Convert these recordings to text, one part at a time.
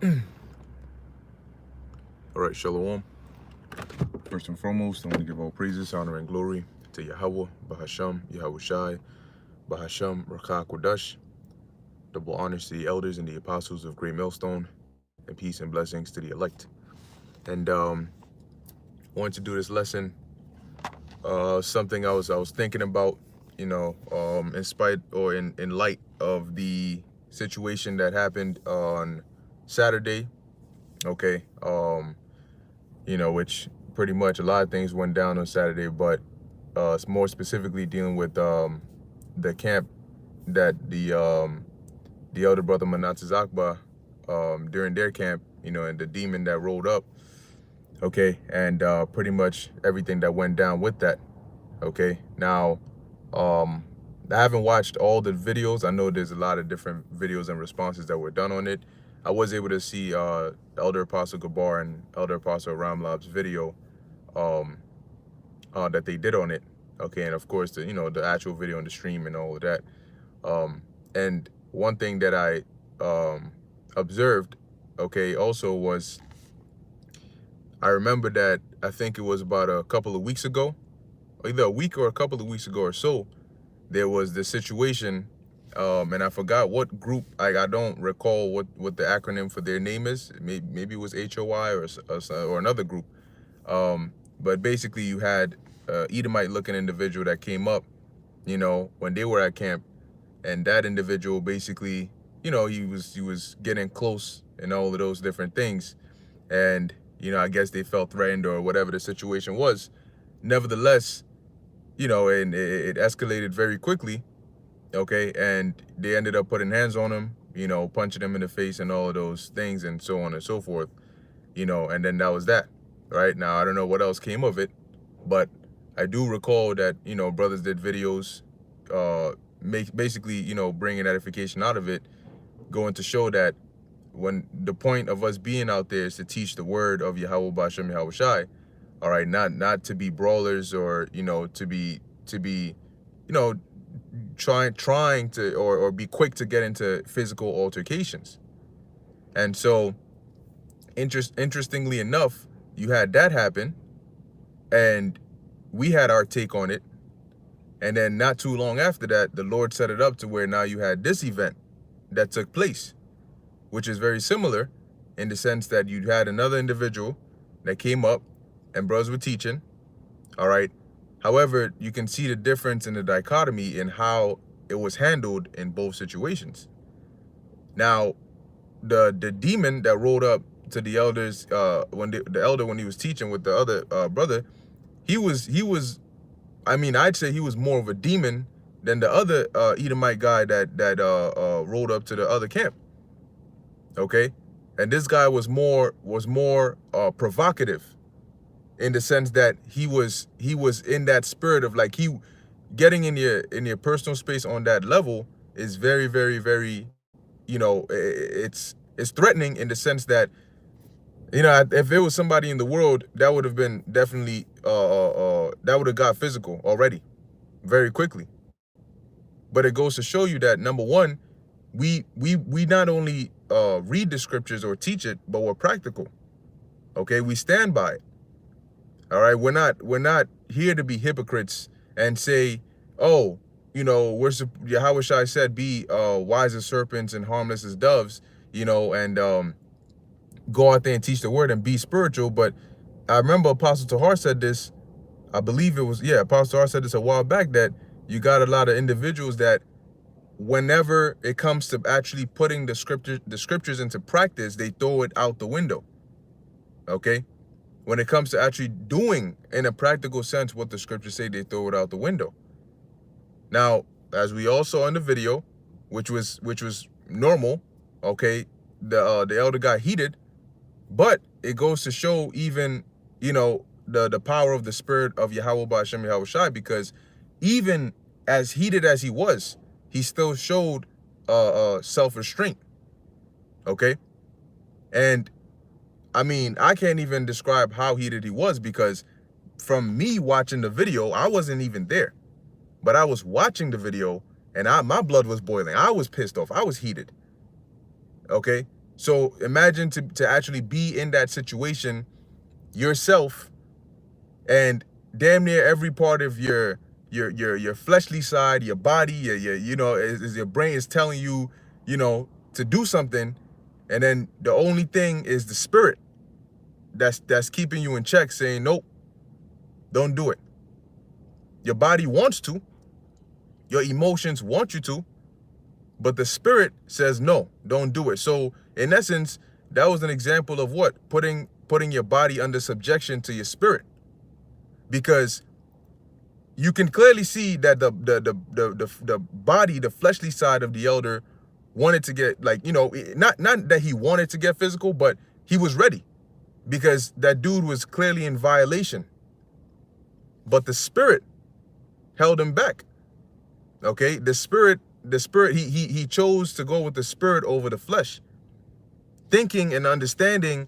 All right, Shalom. First and foremost, I want to give all praises, honor, and glory to Yahweh, Bahasham, Yahweh Shai, Bahasham, Rakah Kodash. Double honors to the elders and the apostles of Great Millstone, and peace and blessings to the elect. And wanted to do this lesson, something I was thinking about, in spite or in light of the situation that happened on Saturday. Okay, which pretty much a lot of things went down on Saturday, but more specifically dealing with the camp that the elder brother Manasseh Zakba during their camp, and the demon that rolled up, okay, and pretty much everything that went down with that, okay. Now, I haven't watched all the videos. I know there's a lot of different videos and responses that were done on it. I was able to see Elder Apostle Gabar and Elder Apostle Ramlab's video that they did on it, okay, and of course the actual video and the stream and all of that. And one thing that I observed, okay, also was, I remember that I think it was about a couple of weeks ago, either a week or a couple of weeks ago or so, there was this situation, and I forgot what group. I don't recall what the acronym for their name is. Maybe it was HOI or another group. But basically, you had Edomite-looking individual that came up, when they were at camp, and that individual basically, he was getting close and all of those different things, and I guess they felt threatened or whatever the situation was. Nevertheless, and it escalated very quickly, okay, and they ended up putting hands on him, punching him in the face and all of those things and so on and so forth, and then that was that, right? Now, I don't know what else came of it, but I do recall that, brothers did videos, basically, bringing edification out of it, going to show that when the point of us being out there is to teach the word of Yahweh Bashem Yahweh Shai, all right, not to be brawlers or to be trying to or be quick to get into physical altercations. And so interestingly enough, you had that happen, and we had our take on it, and then not too long after that, the Lord set it up to where now you had this event that took place, which is very similar in the sense that you had another individual that came up and brothers were teaching, all right. However, you can see the difference in the dichotomy in how it was handled in both situations. Now, the demon that rolled up to the elders, when the elder, when he was teaching with the other brother, he was, I mean, I'd say he was more of a demon than the other Edomite guy that rolled up to the other camp. Okay, and this guy was more provocative, in the sense that he was in that spirit of like, he getting in your personal space on that level is very, very, very, it's threatening, in the sense that, if it was somebody in the world, that would have been definitely that would have got physical already very quickly. But it goes to show you that, number one, we not only read the scriptures or teach it, but we're practical. Okay, we stand by it. All right, we're not here to be hypocrites and say, oh, Yahweh Shai said, be wise as serpents and harmless as doves, and go out there and teach the word and be spiritual. But I remember Apostle Tahar said this, I believe it was, yeah, Apostle Tahar said this a while back, that you got a lot of individuals that whenever it comes to actually putting the scriptures into practice, they throw it out the window. Okay, when it comes to actually doing in a practical sense what the scriptures say, they throw it out the window. Now, as we all saw in the video, which was normal, okay, the elder got heated, but it goes to show even, the power of the spirit of Yahweh Ba'ashem Yahweh Shai, because even as heated as he was, he still showed self-restraint. Okay, and I mean, I can't even describe how heated he was, because from me watching the video, I wasn't even there, but I was watching the video, and my blood was boiling. I was pissed off. I was heated. Okay, So imagine to actually be in that situation yourself, and damn near every part of your fleshly side, your body, your you know, is your brain is telling you, you know, to do something, and then the only thing is the spirit that's keeping you in check, saying nope, don't do it. Your body wants to, your emotions want you to, but the spirit says no, don't do it. So in essence, that was an example of what? Putting your body under subjection to your spirit. Because you can clearly see that the body, the fleshly side of the elder wanted to get, like, you know, not that he wanted to get physical, but he was ready because that dude was clearly in violation. But the spirit held him back. Okay, the spirit, he chose to go with the spirit over the flesh, thinking and understanding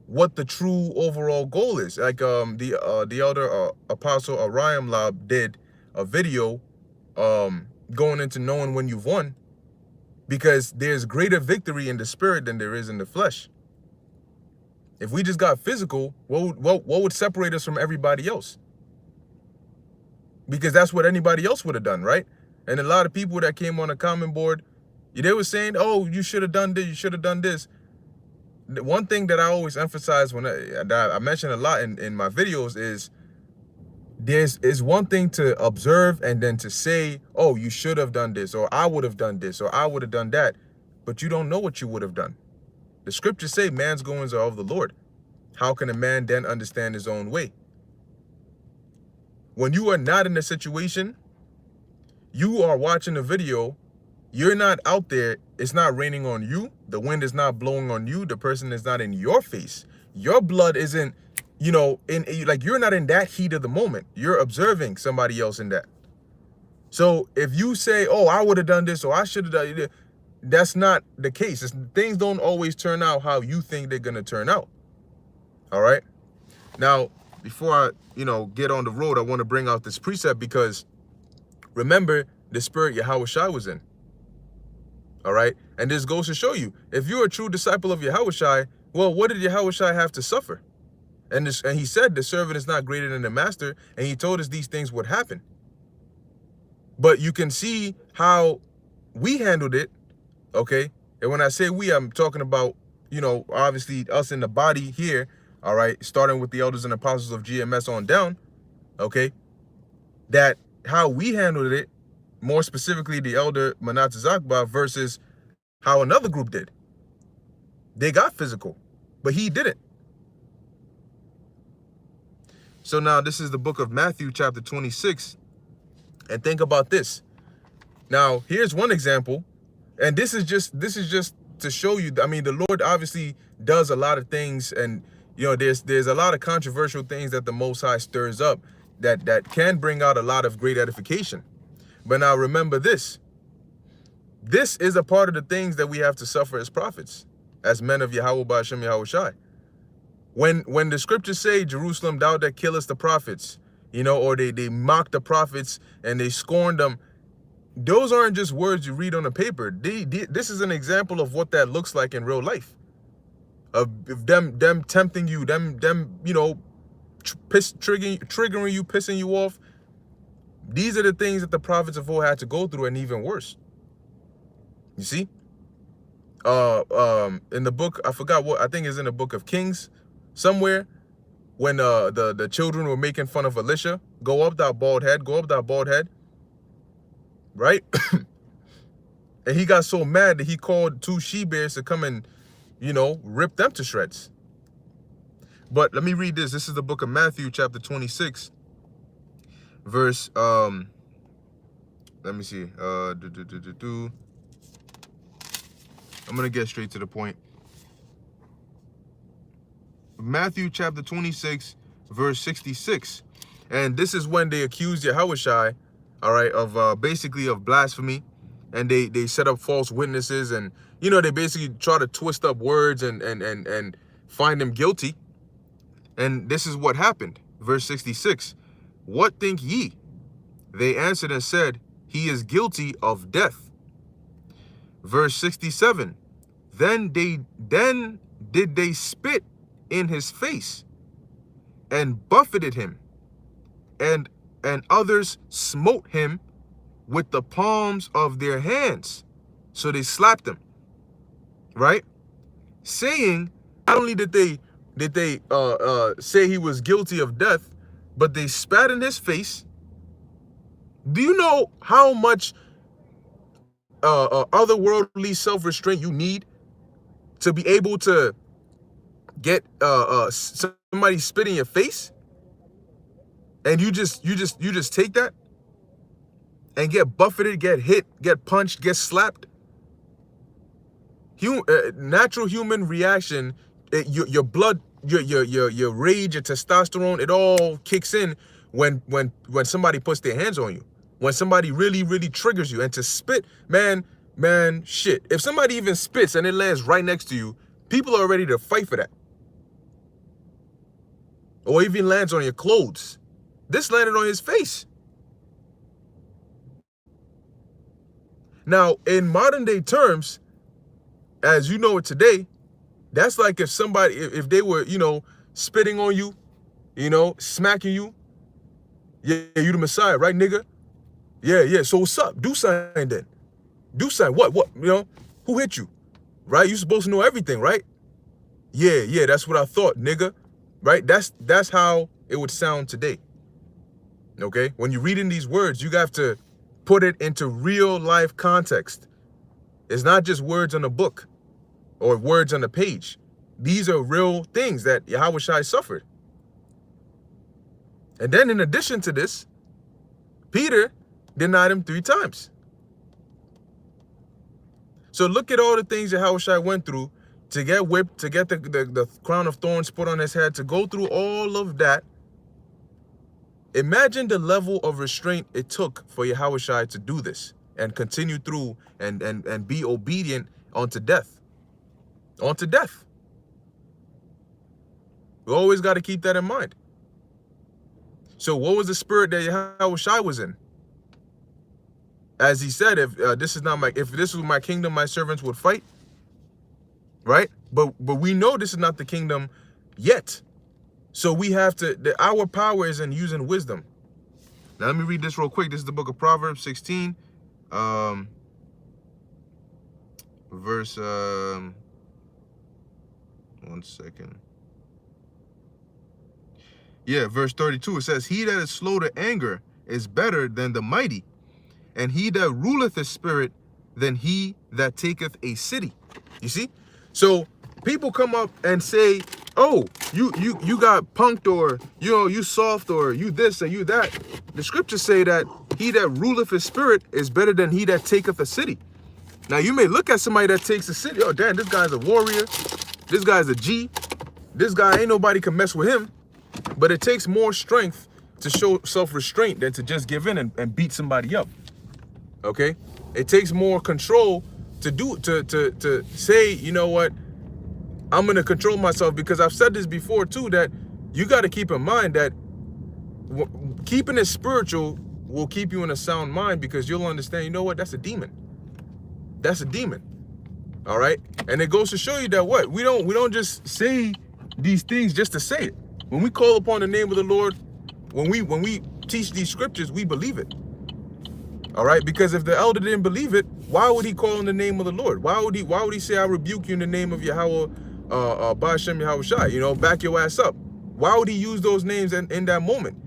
what the true overall goal is. Like the elder apostle Ariam Lab did a video going into knowing when you've won, because there's greater victory in the spirit than there is in the flesh. If we just got physical, what would separate us from everybody else? Because that's what anybody else would have done, right? And a lot of people that came on the comment board, they were saying, oh, you should have done this, you should have done this. The one thing that I always emphasize when I mention a lot in my videos is there's one thing to observe and then to say, oh, you should have done this, or I would have done this, or I would have done that, but you don't know what you would have done. The scriptures say man's goings are of the Lord. How can a man then understand his own way? When you are not in a situation, you are watching a video, you're not out there, it's not raining on you, the wind is not blowing on you, the person is not in your face, your blood isn't, you know, like, you're not in that heat of the moment, you're observing somebody else in that. So if you say, oh, I would have done this, or I should have done it, that's not the case. Things don't always turn out how you think they're gonna turn out. All right. Now, before I, you know, get on the road, I want to bring out this precept, because remember the spirit Yahushua was in. All right. And this goes to show you, if you're a true disciple of Yahushua, well, what did Yahushua have to suffer? And he said the servant is not greater than the master. And he told us these things would happen. But you can see how we handled it. Okay. And when I say we, I'm talking about, you know, obviously us in the body here. All right. Starting with the elders and apostles of GMS on down. Okay. That how we handled it, more specifically the elder Manat Zakba, versus how another group did. They got physical, but he didn't. So now this is the book of Matthew, chapter 26. And think about this. Now, here's one example. And this is just to show you, I mean, the Lord obviously does a lot of things, and, you know, there's a lot of controversial things that the Most High stirs up that can bring out a lot of great edification. But now remember this. This is a part of the things that we have to suffer as prophets, as men of Yahweh Ba'ashem Yahushai. When the scriptures say, Jerusalem, thou that killest the prophets, you know, or they mock the prophets and they scorn them, those aren't just words you read on a paper. This is an example of what that looks like in real life. Of them tempting you, them you know, triggering you, pissing you off. These are the things that the prophets of old had to go through, and even worse. You see? In the book, I forgot what, I think it's in the book of Kings somewhere, when the children were making fun of Elisha, go up that bald head, right? And he got so mad that he called 2 she-bears to come and, you know, rip them to shreds. But let me read this. This is the book of Matthew, chapter 26, verse, let me see, I'm going to get straight to the point. Matthew chapter 26, verse 66. And this is when they accused Yahushai, all right, of basically of blasphemy. And they set up false witnesses, and, you know, they basically try to twist up words and find him guilty. And this is what happened. Verse 66. What think ye? They answered and said, he is guilty of death. Verse 67. Then did they spit in his face and buffeted him, and others smote him with the palms of their hands. So they slapped him, right? Saying, not only did they say he was guilty of death, but they spat in his face. Do you know how much otherworldly self-restraint you need to be able to get somebody spit in your face, and you just take that and get buffeted, get hit, get punched, get slapped? Natural human reaction, your blood, your rage, your testosterone, it all kicks in when somebody puts their hands on you, when somebody really triggers you. And to spit, man, shit, if somebody even spits and it lands right next to you, people are ready to fight for that. Or even lands on your clothes. This landed on his face. Now, in modern day terms, as you know it today, that's like if somebody, if they were, spitting on you, smacking you. Yeah, you the Messiah, right, nigga? Yeah, so what's up? Do something then. Do something. What? Who hit you? Right? You supposed to know everything, right? Yeah, that's what I thought, nigga. Right? That's how it would sound today. Okay? When you're reading these words, you have to put it into real life context. It's not just words on a book or words on a page. These are real things that Yahushua suffered. And then in addition to this, Peter denied him 3 times. So look at all the things that Yahushua went through to get whipped, to get the crown of thorns put on his head, to go through all of that. Imagine the level of restraint it took for Yahushua to do this and continue through and be obedient unto death. Unto death. We always got to keep that in mind. So what was the spirit that Yahushua was in? As he said, if this was my kingdom, my servants would fight. Right? But we know this is not the kingdom yet. So we have to, our power is in using wisdom. Now let me read this real quick. This is the book of Proverbs 16. Verse, 1 second. Yeah, verse 32, it says, he that is slow to anger is better than the mighty, and he that ruleth his spirit than he that taketh a city. You see? So people come up and say, oh, you got punked, or, you soft, or you this and you that. The scriptures say that he that ruleth his spirit is better than he that taketh a city. Now you may look at somebody that takes a city, oh damn, this guy's a warrior, this guy's a G, this guy ain't nobody can mess with him. But it takes more strength to show self-restraint than to just give in and beat somebody up. Okay? It takes more control to say, you know what, I'm going to control myself, because I've said this before too, that you got to keep in mind that keeping it spiritual will keep you in a sound mind, because you'll understand, you know what, that's a demon. That's a demon. All right? And it goes to show you that what? We don't just say these things just to say it. When we call upon the name of the Lord, when we teach these scriptures, we believe it. All right? Because if the elder didn't believe it, why would he call in the name of the Lord? Why would he say, I rebuke you in the name of Yahweh, Ba'ashem Yahushai, back your ass up? Why would he use those names in that moment?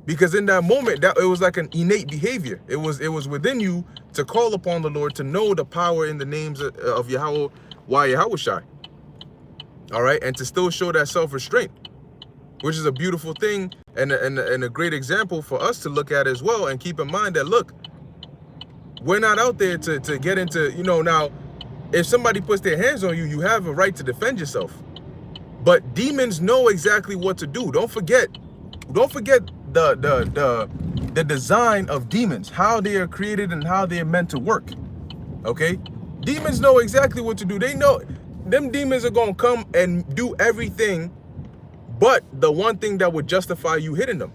Because in that moment, it was like an innate behavior. It was within you to call upon the Lord, to know the power in the names of Yahweh, Yahushai. All right, and to still show that self-restraint, which is a beautiful thing and a great example for us to look at as well, and keep in mind that, look, we're not out there to get into, now, if somebody puts their hands on you, you have a right to defend yourself. But demons know exactly what to do. Don't forget the design of demons, how they are created and how they are meant to work. Okay? Demons know exactly what to do. They know them demons are going to come and do everything but the one thing that would justify you hitting them.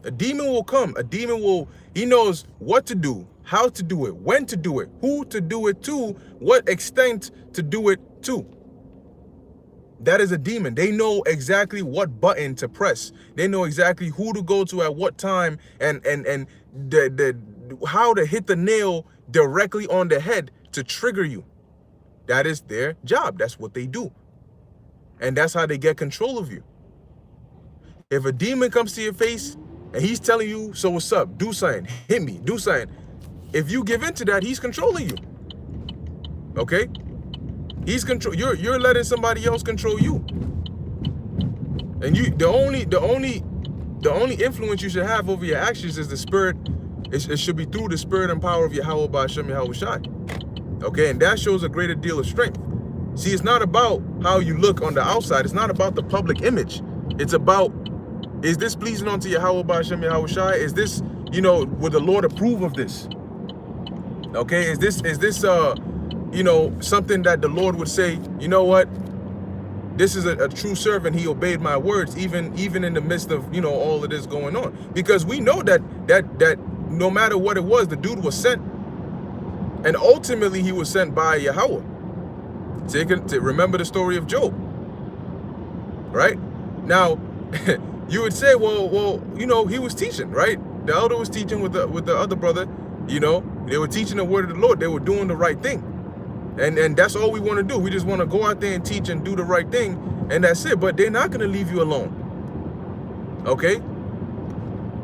A demon will come. A demon will He knows what to do, how to do it, when to do it, who to do it to, what extent to do it to. That is a demon. They know exactly what button to press. They know exactly who to go to at what time, and how to hit the nail directly on the head to trigger you. That is their job. That's what they do. And that's how they get control of you. If a demon comes to your face and he's telling you, so what's up? Do something. Hit me. Do something. If you give in to that, he's controlling you. Okay? You're letting somebody else control you. And the only influence you should have over your actions is the spirit. It should be through the spirit and power of Yahweh Ba'ashem Yahweh Shai. Okay, and that shows a greater deal of strength. See, it's not about how you look on the outside. It's not about the public image. It's about, is this pleasing unto Yahweh Ba'ashem Yahweh Shai? Is this, would the Lord approve of this? Okay, is this something that the Lord would say, you know what? This is a true servant. He obeyed my words, even in the midst of, all of this going on. Because we know that no matter what it was, the dude was sent. And ultimately, he was sent by Yahweh. To remember the story of Job. Right? Now, you would say, well, he was teaching, right? The elder was teaching with the other brother. They were teaching the word of the Lord. They were doing the right thing. And that's all we want to do. We just want to go out there and teach and do the right thing, and that's it. But they're not going to leave you alone, okay?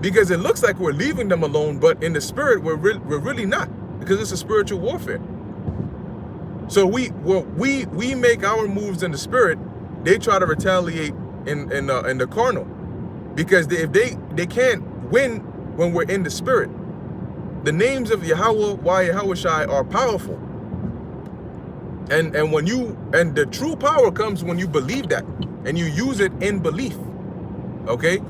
Because it looks like we're leaving them alone, but in the spirit, we're really not, because it's a spiritual warfare. So we make our moves in the spirit. They try to retaliate in the carnal, because if they can't win when we're in the spirit. The names of Yahweh Yahweh Shai are powerful. And the true power comes when you believe that and you use it in belief. Okay?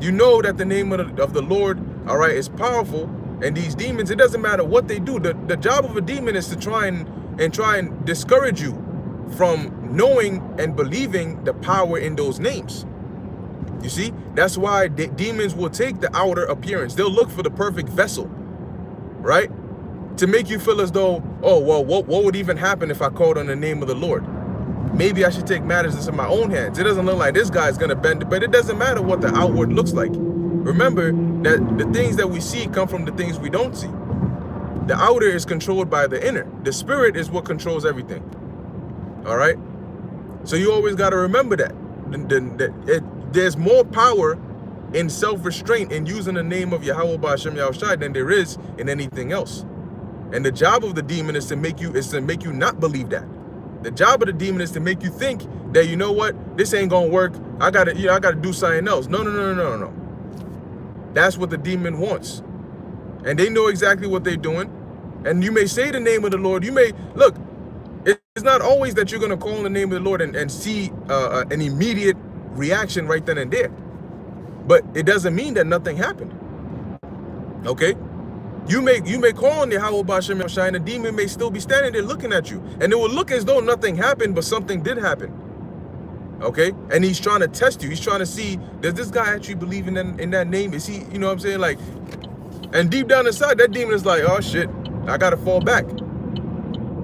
You know that the name of the Lord, all right, is powerful. And these demons, it doesn't matter what they do. The job of a demon is to try and discourage you from knowing and believing the power in those names. You see? That's why demons will take the outer appearance. They'll look for the perfect vessel, right? To make you feel as though, oh, well, what would even happen if I called on the name of the Lord? Maybe I should take matters into my own hands. It doesn't look like this guy's going to bend it, but it doesn't matter what the outward looks like. Remember that the things that we see come from the things we don't see. The outer is controlled by the inner. The spirit is what controls everything. All right? So you always got to remember that. There's more power in self-restraint in using the name of Yahweh Ba'ashem Yahweh Shai than there is in anything else. And the job of the demon is to make you not believe that. The job of the demon is to make you think that, you know what, this ain't gonna work. I gotta do something else. No. That's what the demon wants. And they know exactly what they're doing. And you may say the name of the Lord. You may look, it's not always that you're gonna call on the name of the Lord and see an immediate reaction right then and there. But it doesn't mean that nothing happened. Okay? You may call on the Yahweh Ba'ashem Yahweh Shai, and the demon may still be standing there looking at you. And it will look as though nothing happened, but something did happen. Okay? And he's trying to test you. He's trying to see, does this guy actually believe in that name? Is he, you know what I'm saying? Like, and deep down inside, that demon is like, oh shit, I gotta fall back.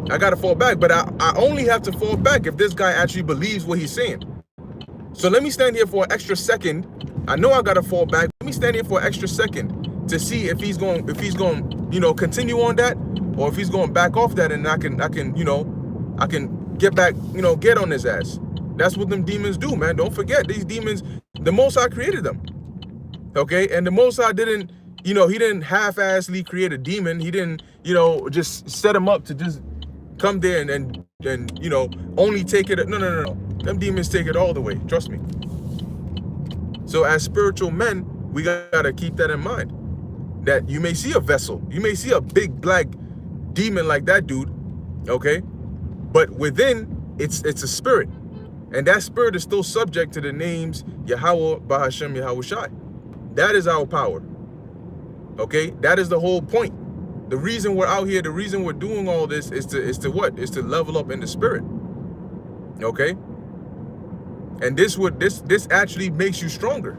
But I only have to fall back if this guy actually believes what he's saying. So let me stand here for an extra second. I know I gotta fall back. Let me stand here for an extra second to see if he's going, continue on that, or if he's going back off that, and I can get back, get on his ass. That's what them demons do, man. Don't forget, these demons, the Most High created them. Okay, and the Most High didn't, he didn't half-assly create a demon. He didn't, just set him up to just come there and only take it. No. Them demons take it all the way. Trust me. So as spiritual men, we gotta keep that in mind. That you may see a vessel, you may see a big black demon like that dude, okay? But within, it's a spirit. And that spirit is still subject to the names Yahweh Ba'ashem Yahweh Shai. That is our power. Okay? That is the whole point. The reason we're out here, the reason we're doing all this is to what? Is to level up in the spirit. Okay? And this actually makes you stronger.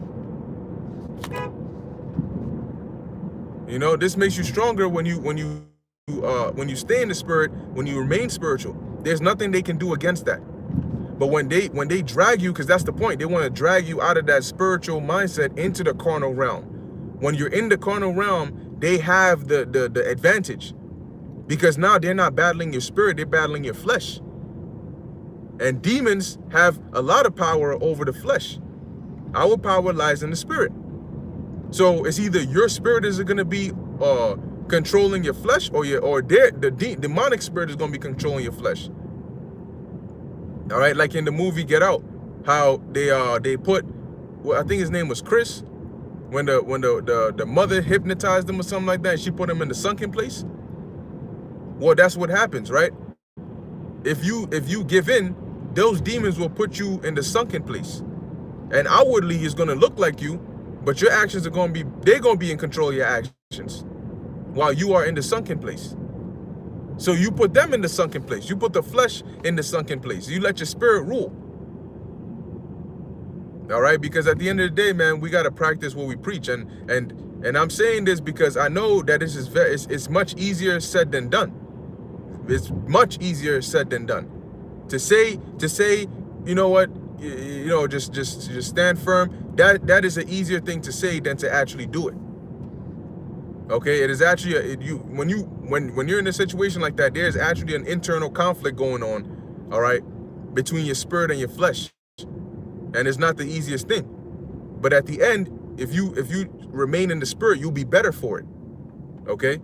You know, this makes you stronger when you stay in the spirit, when you remain spiritual. There's nothing they can do against that. But when they drag you, because that's the point, they want to drag you out of that spiritual mindset into the carnal realm. When you're in the carnal realm, they have the advantage, because now they're not battling your spirit, they're battling your flesh. And demons have a lot of power over the flesh. Our power lies in the spirit. So it's either your spirit is going to be controlling your flesh, or the demonic spirit is going to be controlling your flesh. All right, like in the movie Get Out, how they put, well, I think his name was Chris, when the mother hypnotized him or something like that, and she put him in the sunken place. Well, that's what happens, right? If you give in, those demons will put you in the sunken place, and outwardly it's going to look like you, but your actions are going to be in control of your actions, while you are in the sunken place. So you put them in the sunken place. You put the flesh in the sunken place. You let your spirit rule. All right, because at the end of the day, man, we got to practice what we preach, and I'm saying this because I know that this is it's much easier said than done. It's much easier said than done. To say, you know what, just stand firm. That is an easier thing to say than to actually do it. Okay, it is actually when you're in a situation like that, there's actually an internal conflict going on, all right, between your spirit and your flesh, and it's not the easiest thing. But at the end, if you remain in the spirit, you'll be better for it. Okay,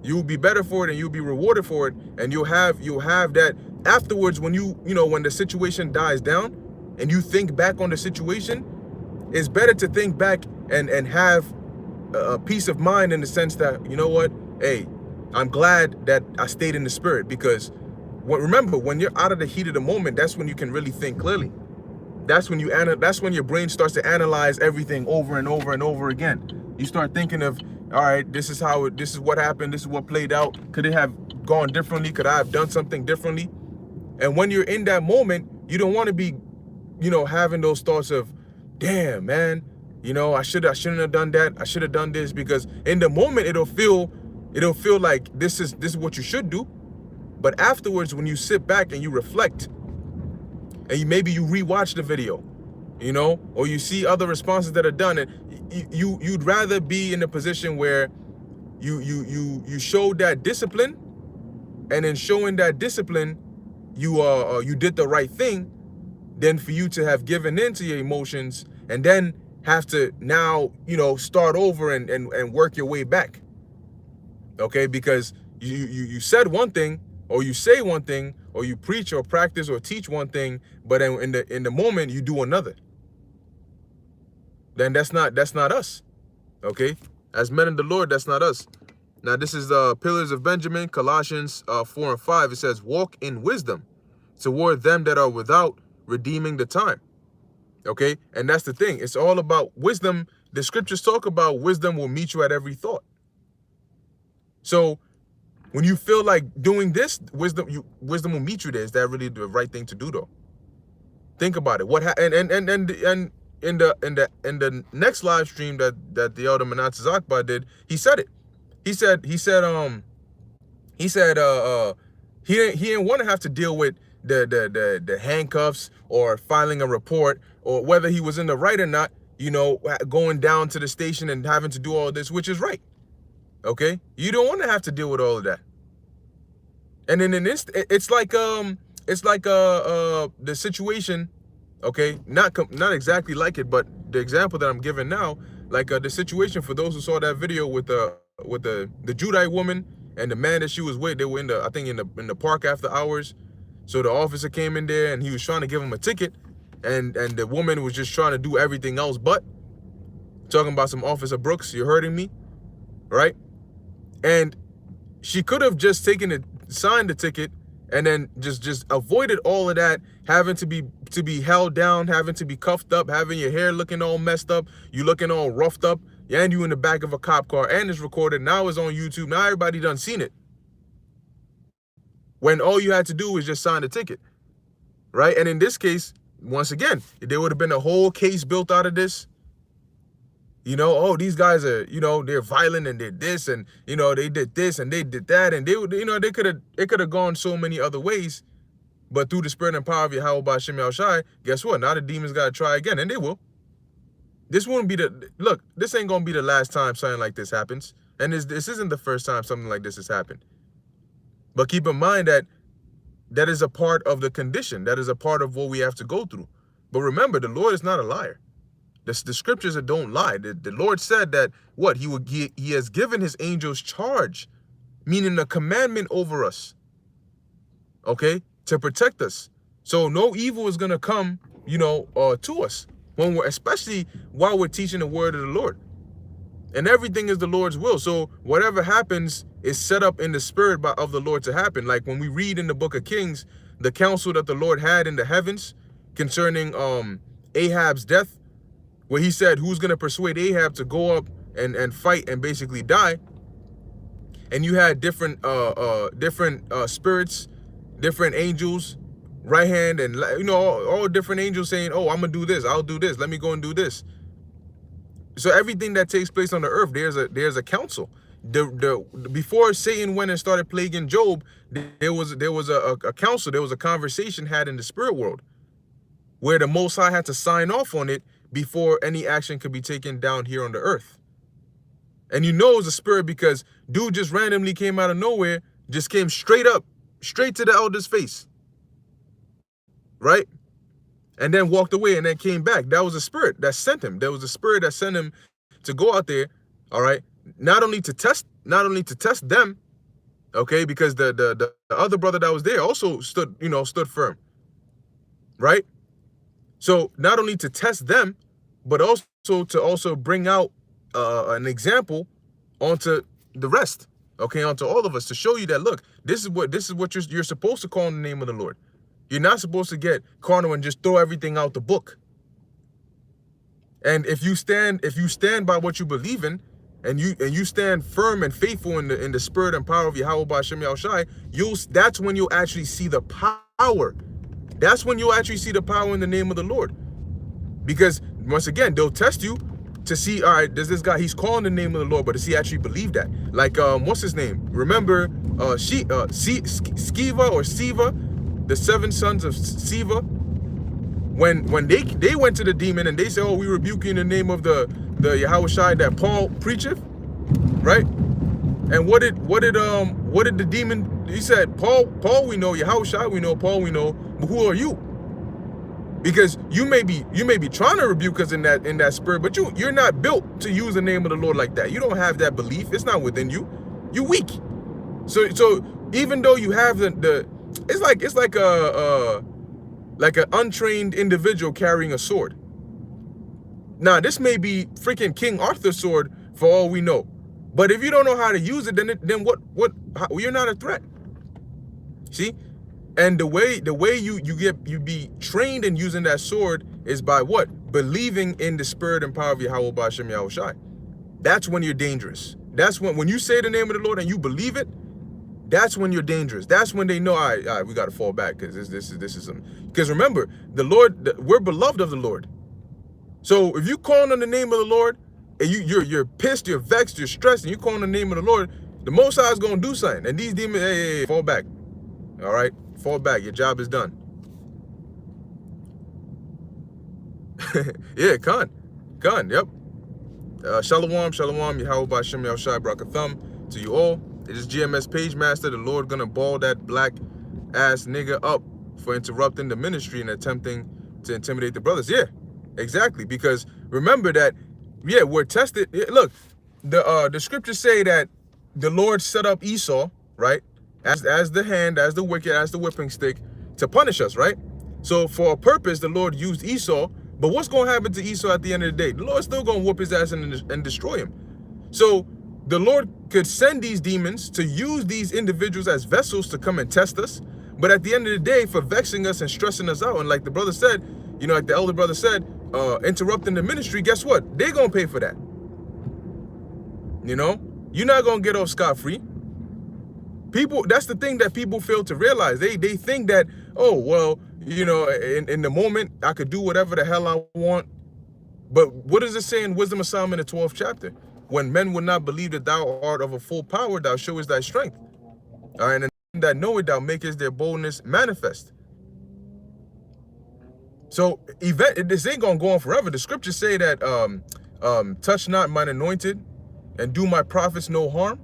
you'll be better for it, and you'll be rewarded for it, and you'll have that afterwards when when the situation dies down, and you think back on the situation. It's better to think back and have a peace of mind, in the sense that, you know what, hey, I'm glad that I stayed in the spirit, because remember, when you're out of the heat of the moment, that's when you can really think clearly. That's when your brain starts to analyze everything over and over and over again. You start thinking of, all right, this is what happened, this is what played out. Could it have gone differently? Could I have done something differently? And when you're in that moment, you don't want to be, having those thoughts of, damn, man, I shouldn't have done that. I should have done this, because in the moment it'll feel like this is what you should do. But afterwards, when you sit back and you reflect, and maybe you rewatch the video, or you see other responses that are done, and you'd rather be in a position where you show that discipline, and in showing that discipline, you did the right thing, than for you to have given in to your emotions and then have to now, start over and work your way back. Okay, because you said one thing, or you say one thing, or you preach or practice or teach one thing, but in the moment you do another. Then that's not us. Okay, as men of the Lord, that's not us. Now this is the Pillars of Benjamin, Colossians 4 and 5. It says, walk in wisdom toward them that are without, redeeming the time. Okay, and that's the thing. It's all about wisdom. The scriptures talk about wisdom will meet you at every thought. So when you feel like doing this, wisdom will meet you there. Is that really the right thing to do, though? Think about it. And in the next live stream that the elder Manasseh Zakba did, he said it. He said he didn't want to have to deal with the handcuffs or filing a report, or whether he was in the right or not, going down to the station and having to do all this, which is right. Okay, you don't want to have to deal with all of that. And in an instant, it's like the situation. Okay, not exactly like it, but the example that I'm giving now, like the situation for those who saw that video with the Judite woman and the man that she was with. They were in the park after hours. So the officer came in there and he was trying to give him a ticket, and the woman was just trying to do everything else but talking about some Officer Brooks, you're hurting me, right? And she could have just signed the ticket, and then just avoided all of that, having to be held down, having to be cuffed up, having your hair looking all messed up, you looking all roughed up, and you in the back of a cop car, and it's recorded. Now it's on YouTube. Now everybody done seen it. When all you had to do was just sign the ticket, right? And in this case, once again, there would have been a whole case built out of this. You know, oh, these guys are, you know, they're violent and they're this and, you know, they did this and they did that. And they would, you know, it could have gone so many other ways. But through the spirit and power of Yahweh Ba'Shem Yahushai, guess what? Now the demons got to try again, and they will. This wouldn't be look, this ain't going to be the last time something like this happens. And this isn't the first time something like this has happened. But keep in mind that that is a part of the condition. That is a part of what we have to go through. But remember, the Lord is not a liar. The scriptures don't lie. The Lord said that what? He has given his angels charge, meaning a commandment over us, okay, to protect us. So no evil is going to come, you know, to us, when especially while we're teaching the word of the Lord. And everything is the Lord's will. So whatever happens is set up in the spirit of the Lord to happen. Like when we read in the book of Kings, the counsel that the Lord had in the heavens concerning Ahab's death, where he said, who's going to persuade Ahab to go up and fight and basically die? And you had different spirits, different angels, right hand, and, you know, all different angels saying, oh, I'm going to do this, I'll do this, let me go and do this. So everything that takes place on the earth, there's a counsel. Before Satan went and started plaguing Job, there was a counsel, there was a conversation had in the spirit world, where the Most High had to sign off on it before any action could be taken down here on the earth. And you know it's a spirit because dude just randomly came out of nowhere, just came straight to the elder's face, right? And then walked away and then came back. That was a spirit that sent him. There was a spirit that sent him to go out there, all right, not only to test them, okay, because the other brother that was there also stood firm, right? So not only to test them, but also to bring out an example onto the rest, okay, onto all of us, to show you that, look, this is what you're supposed to call in the name of the Lord. You're not supposed to get carnal and just throw everything out the book. And if you stand by what you believe in, and you stand firm and faithful in the spirit and power of Yahweh Ba'Shem Yahushai, that's when you'll actually see the power. That's when you'll actually see the power in the name of the Lord. Because once again, they'll test you to see, all right, does this guy, he's calling the name of the Lord, but does he actually believe that? Like, what's his name? Remember, Sceva or Siva, the 7 sons of Siva, when they went to the demon and they said, oh, we rebuke you in the name of the Yahushai that Paul preacheth, right? And what did the demon, he said, Paul we know, Yahushai we know, Paul we know, but who are you? Because you may be trying to rebuke us in that spirit, but you're not built to use the name of the Lord like that. You don't have that belief. It's not within you. You're weak. So even though you have it's like an untrained individual carrying a sword. Now this may be freaking King Arthur's sword for all we know, but if you don't know how to use it, then you're not a threat. See? And the way you be trained in using that sword is by what? Believing in the spirit and power of Yahweh Ba'Shem Yahushai. That's when you're dangerous. That's when you say the name of the Lord and you believe it, that's when you're dangerous. That's when they know, all right, we got to fall back, because this is something. Because remember, the Lord, we're beloved of the Lord. So if you calling on the name of the Lord and you're pissed, you're vexed, you're stressed, and you calling on the name of the Lord, the Most High is going to do something. And these demons, hey, fall back. All right? Fall back. Your job is done. Yeah, Khan, yep. Shalom, Yahweh Ba'Shem Yahushai Brakatham to you all. It is GMS Page Master. The Lord gonna ball that black ass nigga up for interrupting the ministry and attempting to intimidate the brothers. Yeah, exactly. Because remember that, yeah, we're tested. Yeah, look, the scriptures say that the Lord set up Esau, right, as the hand, as the wicked, as the whipping stick to punish us, right? So for a purpose, the Lord used Esau. But what's going to happen to Esau at the end of the day? The Lord's still going to whoop his ass and destroy him. So the Lord could send these demons to use these individuals as vessels to come and test us. But at the end of the day, for vexing us and stressing us out, and like the brother said, you know, like the elder brother said, interrupting the ministry, guess what? They're going to pay for that. You know, you're not going to get off scot-free. People, that's the thing that people fail to realize. They think that, oh, well, you know, in the moment, I could do whatever the hell I want. But what does it say in Wisdom of Solomon, the 12th chapter? When men would not believe that thou art of a full power, thou showest thy strength. All right, and that know it, thou makest their boldness manifest. So this ain't gonna go on forever. The scriptures say that touch not mine anointed, and do my prophets no harm.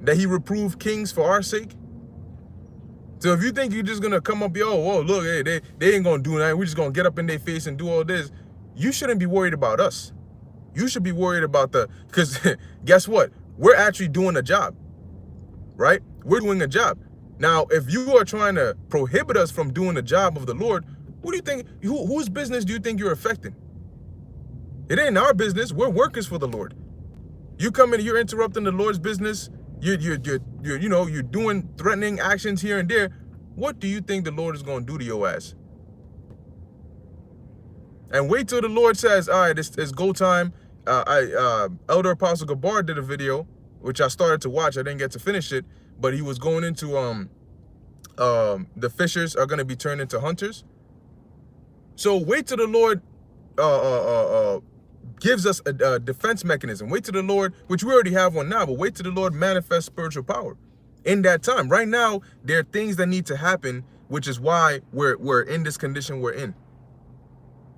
That he reproved kings for our sake. So if you think you're just gonna come up here, oh, whoa, look, hey, they ain't gonna do that. We're just gonna get up in their face and do all this. You shouldn't be worried about us. You should be worried about because guess what? We're actually doing a job, right? We're doing a job. Now, if you are trying to prohibit us from doing the job of the Lord, what do you think? Whose business do you think you're affecting? It ain't our business. We're workers for the Lord. You come in, you're interrupting the Lord's business. You're doing threatening actions here and there. What do you think the Lord is going to do to your ass? And wait till the Lord says, all right, it's go time. Elder Apostle Gabar did a video, which I started to watch. I didn't get to finish it, but he was going into the fishers are going to be turned into hunters. So wait till the Lord gives us a defense mechanism. Wait till the Lord, which we already have one now, but wait till the Lord manifests spiritual power in that time. Right now, there are things that need to happen, which is why we're in this condition we're in.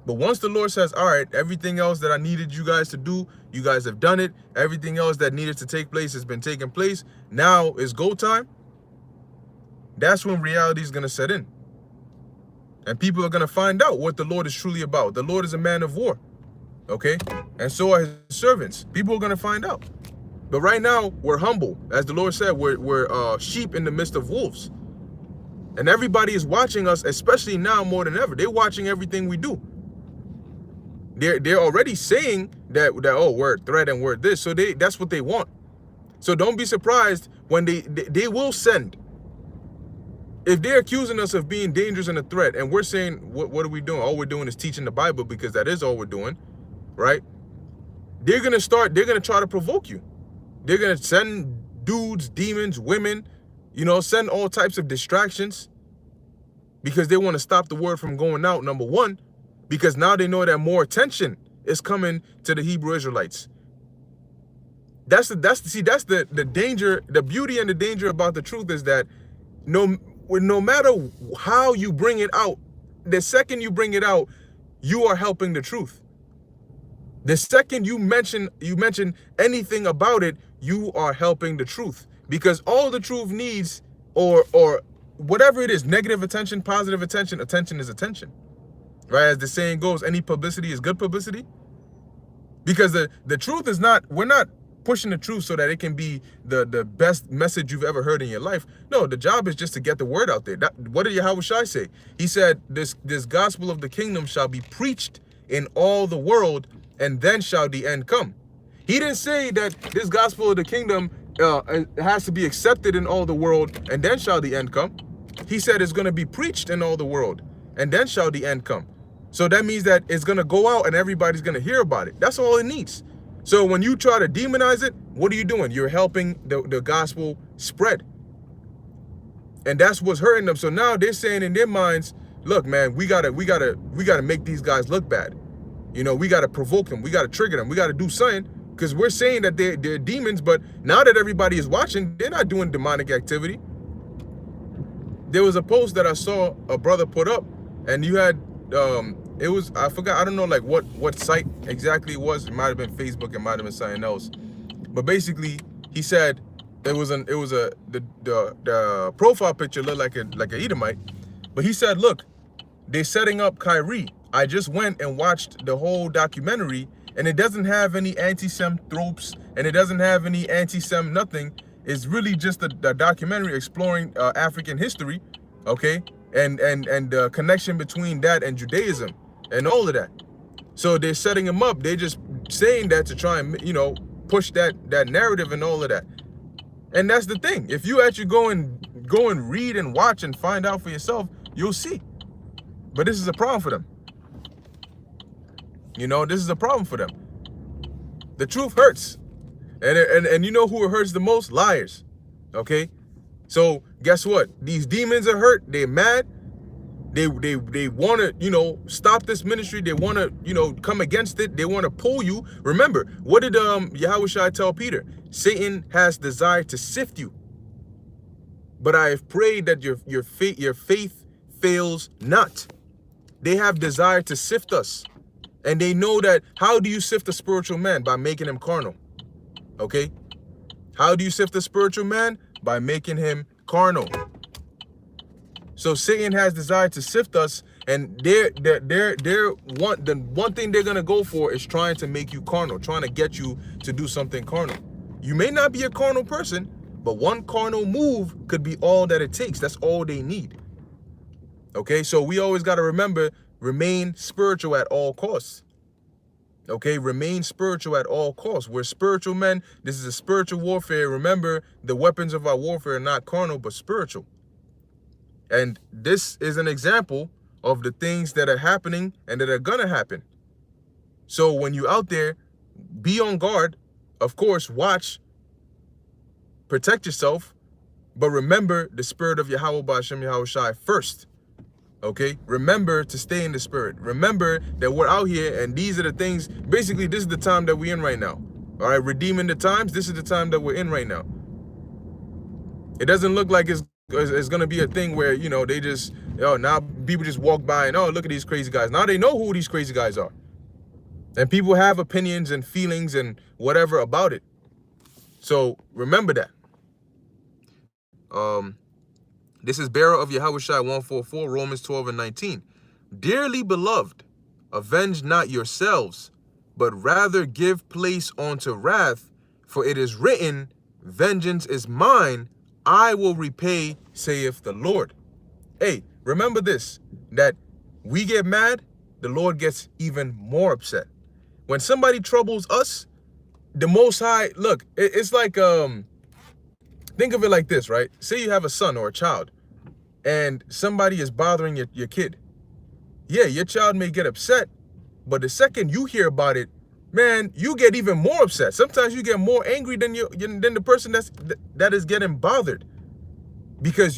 But once the Lord says, all right, everything else that I needed you guys to do, you guys have done it. Everything else that needed to take place has been taking place. Now is go time. That's when reality is going to set in. And people are going to find out what the Lord is truly about. The Lord is a man of war. Okay? And so are his servants. People are going to find out. But right now, we're humble. As the Lord said, we're sheep in the midst of wolves. And everybody is watching us, especially now more than ever. They're watching everything we do. They're already saying that oh, we're a threat and we're this. So that's what they want. So don't be surprised when they will send. If they're accusing us of being dangerous and a threat, and we're saying, what are we doing? All we're doing is teaching the Bible, because that is all we're doing, right? They're going to try to provoke you. They're going to send dudes, demons, women, send all types of distractions, because they want to stop the word from going out, number one, because now they know that more attention is coming to the Hebrew Israelites. That's the danger, the beauty and the danger about the truth is that no matter how you bring it out, the second you bring it out, you are helping the truth. The second you mention anything about it, you are helping the truth, because all the truth needs, or whatever it is, negative attention, positive attention, attention is attention. Right? As the saying goes, any publicity is good publicity. Because the truth is we're not pushing the truth so that it can be the best message you've ever heard in your life. No, the job is just to get the word out there. What did Yahweh Shai say? He said, this gospel of the kingdom shall be preached in all the world, and then shall the end come. He didn't say that this gospel of the kingdom has to be accepted in all the world, and then shall the end come. He said it's going to be preached in all the world, and then shall the end come. So that means that it's going to go out and everybody's going to hear about it. That's all it needs. So when you try to demonize it, what are you doing? You're helping the gospel spread. And that's what's hurting them. So now they're saying in their minds, look, man, we gotta make these guys look bad. We gotta provoke them. We gotta trigger them. We gotta do something, because we're saying that they're demons, but now that everybody is watching, they're not doing demonic activity. There was a post that I saw a brother put up, and you had it was, I forgot, I don't know like what site exactly it was. It might have been Facebook, it might have been something else. But basically he said the profile picture looked like a Edomite. But he said, look, they're setting up Kyrie. I just went and watched the whole documentary, and it doesn't have any anti-Sem tropes, and it doesn't have any anti-Sem nothing. It's really just a documentary exploring African history, okay? And the connection between that and Judaism and all of that. So they're setting him up. They're just saying that to try and, push that narrative and all of that. And that's the thing. If you actually go and read and watch and find out for yourself, you'll see. But this is a problem for them. This is a problem for them. The truth hurts. And you know who it hurts the most? Liars. Okay? So guess what? These demons are hurt. They're mad. They want to, stop this ministry. They want to, come against it. They want to pull you. Remember, what did Yahushua tell Peter? Satan has desired to sift you, but I have prayed that your faith fails not. They have desired to sift us, and they know that. How do you sift a spiritual man? By making him carnal. Okay. How do you sift a spiritual man? By making him carnal. So Satan has desired to sift us, and the one thing they're gonna go for is trying to make you carnal, trying to get you to do something carnal. You may not be a carnal person, but one carnal move could be all that it takes. That's all they need. Okay, so we always got to remember, remain spiritual at all costs. Okay, remain spiritual at all costs. We're spiritual men. This is a spiritual warfare. Remember, the weapons of our warfare are not carnal, but spiritual. And this is an example of the things that are happening and that are gonna happen. So when you're out there, be on guard. Of course, watch, protect yourself, but remember the spirit of Yahweh Ba'ashem Yahushai first. Okay, remember to stay in the spirit. Remember that we're out here, and these are the things. Basically, this is the time that we're in right now. All right, redeeming the times. This is the time that we're in right now. It doesn't look like it's going to be a thing where, they just, now people just walk by and, look at these crazy guys. Now they know who these crazy guys are. And people have opinions and feelings and whatever about it. So remember that. This is Bearer of Yahushua 144, Romans 12 and 19. Dearly beloved, avenge not yourselves, but rather give place unto wrath, for it is written, vengeance is mine, I will repay, saith the Lord. Hey, remember this, that we get mad, the Lord gets even more upset. When somebody troubles us, the Most High, look, it's like, think of it like this, right? Say you have a son or a child, and somebody is bothering your kid. Yeah, your child may get upset, but the second you hear about it, man, you get even more upset. Sometimes you get more angry than the person that is getting bothered, because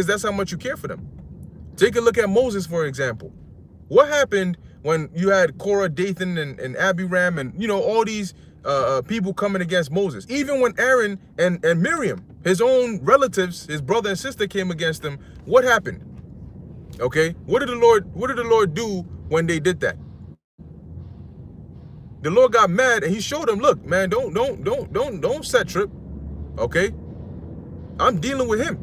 that's how much you care for them. Take a look at Moses, for example. What happened when you had Korah, Dathan, and Abiram, and all these people coming against Moses? Even when Aaron and Miriam, his own relatives, his brother and sister, came against him, what happened? Okay, what did the Lord do when they did that? The Lord got mad and he showed them, look, man, don't set trip. Okay, I'm dealing with him,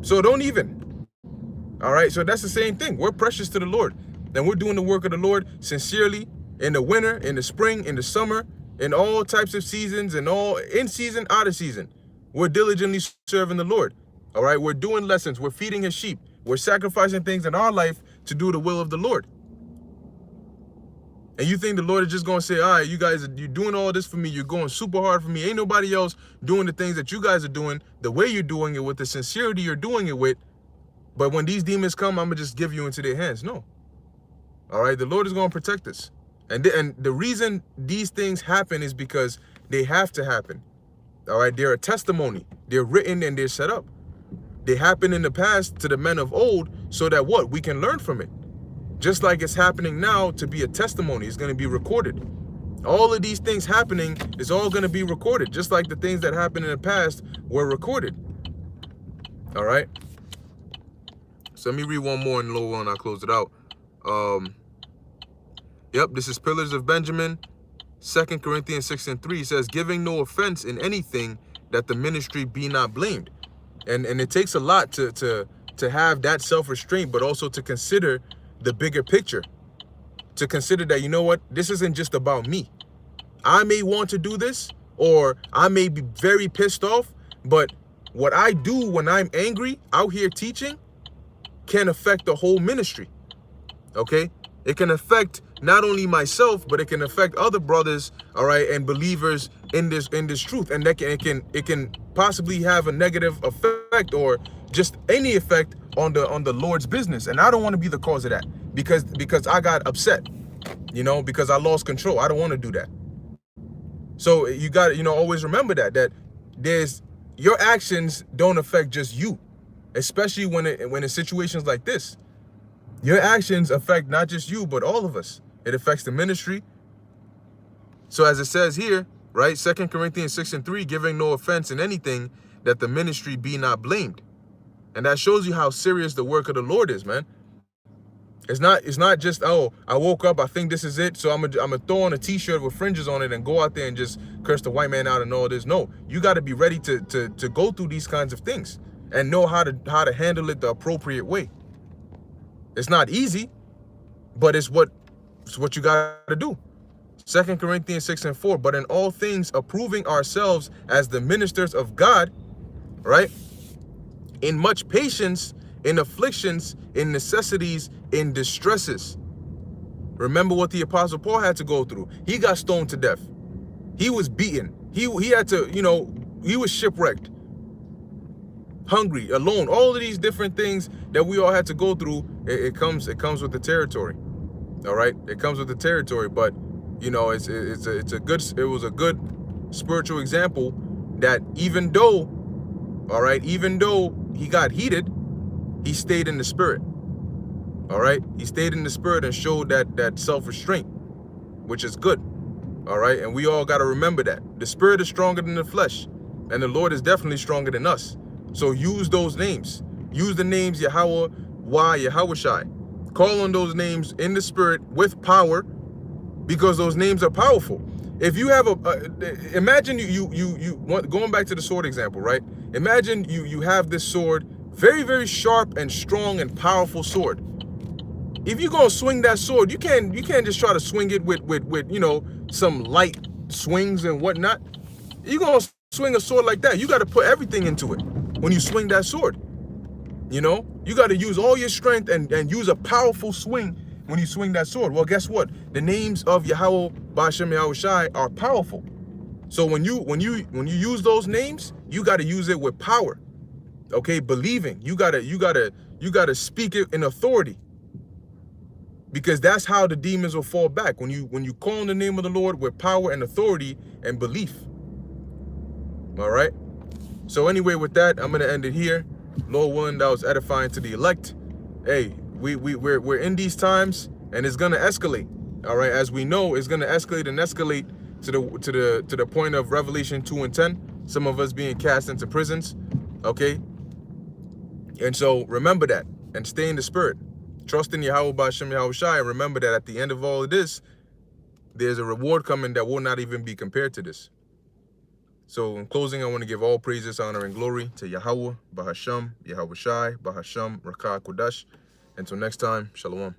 so don't even. All right, so that's the same thing. We're precious to the Lord, and we're doing the work of the Lord sincerely in the winter, in the spring, in the summer, in all types of seasons, and all in season, out of season. We're diligently serving the Lord. All right, we're doing lessons. We're feeding his sheep. We're sacrificing things in our life to do the will of the Lord. And you think the Lord is just going to say, all right, you guys, you're doing all this for me. You're going super hard for me. Ain't nobody else doing the things that you guys are doing the way you're doing it, with the sincerity you're doing it with. But when these demons come, I'm going to just give you into their hands. No. All right, the Lord is going to protect us. And the reason these things happen is because they have to happen. All right, they're a testimony. They're written and they're set up. They happened in the past to the men of old so that what? We can learn from it. Just like it's happening now to be a testimony. It's going to be recorded. All of these things happening is all going to be recorded, just like the things that happened in the past were recorded. All right. So let me read one more and lower and I'll close it out. Yep, this is Pillars of Benjamin, 2 Corinthians 6 and 3 says, giving no offense in anything, that the ministry be not blamed. And it takes a lot to have that self-restraint, but also to consider the bigger picture. To consider that, you know what, this isn't just about me. I may want to do this, or I may be very pissed off, but what I do when I'm angry out here teaching can affect the whole ministry. Okay? It can affect not only myself, but it can affect other brothers, all right, and believers in this truth. And that it can possibly have a negative effect, or just any effect on the Lord's business. And I don't want to be the cause of that, because I got upset, because I lost control. I don't want to do that. So you got to, always remember that there's, your actions don't affect just you, especially when in situations like this. Your actions affect not just you, but all of us. It affects the ministry. So as it says here, right, 2 Corinthians 6:3, giving no offense in anything, that the ministry be not blamed. And that shows you how serious the work of the Lord is, man. It's not just, oh, I woke up, I think this is it, so I'm gonna throw on a t-shirt with fringes on it and go out there and just curse the white man out and all this. No, you got to be ready to go through these kinds of things and know how to handle it the appropriate way. It's not easy, but it's what you got to do. 2 Corinthians 6:4, but in all things approving ourselves as the ministers of God, right? In much patience, in afflictions, in necessities, in distresses. Remember what the Apostle Paul had to go through. He got stoned to death. He was beaten. He had to, he was shipwrecked, hungry, alone. All of these different things that we all had to go through, it comes with the territory. All right? It comes with the territory, but it was a good spiritual example that even though he got heated, he stayed in the spirit. All right? He stayed in the spirit and showed that self-restraint, which is good. All right? And we all got to remember that. The spirit is stronger than the flesh, and the Lord is definitely stronger than us. So use those names. Use the names Yahweh, Yahawashi. Call on those names in the spirit with power, because those names are powerful. If you have imagine going back to the sword example, right? Imagine you have this sword, very, very sharp and strong and powerful sword. If you're gonna swing that sword, you can't just try to swing it with some light swings and whatnot. You're gonna swing a sword like that, you got to put everything into it when you swing that sword. You got to use all your strength and use a powerful swing when you swing that sword. Well, guess what? The names of Yahweh, Ba'ashem Yahawashi are powerful. So when you use those names, you got to use it with power. Okay, believing. You gotta speak it in authority. Because that's how the demons will fall back. When you call on the name of the Lord with power and authority and belief. All right. So anyway, with that, I'm gonna end it here. Lord willing, that was edifying to the elect. Hey, we're in these times, and it's gonna escalate. All right, as we know, it's gonna escalate and escalate to the point of Revelation 2:10. Some of us being cast into prisons. Okay. And so remember that and stay in the spirit. Trust in Yahweh Ba'ashem Yahawashi, and remember that at the end of all of this, there's a reward coming that will not even be compared to this. So in closing, I want to give all praises, honor, and glory to Yahweh Ba'ashem Yahawashi, Ba'ashem Rakah Kodash. Until next time, Shalom.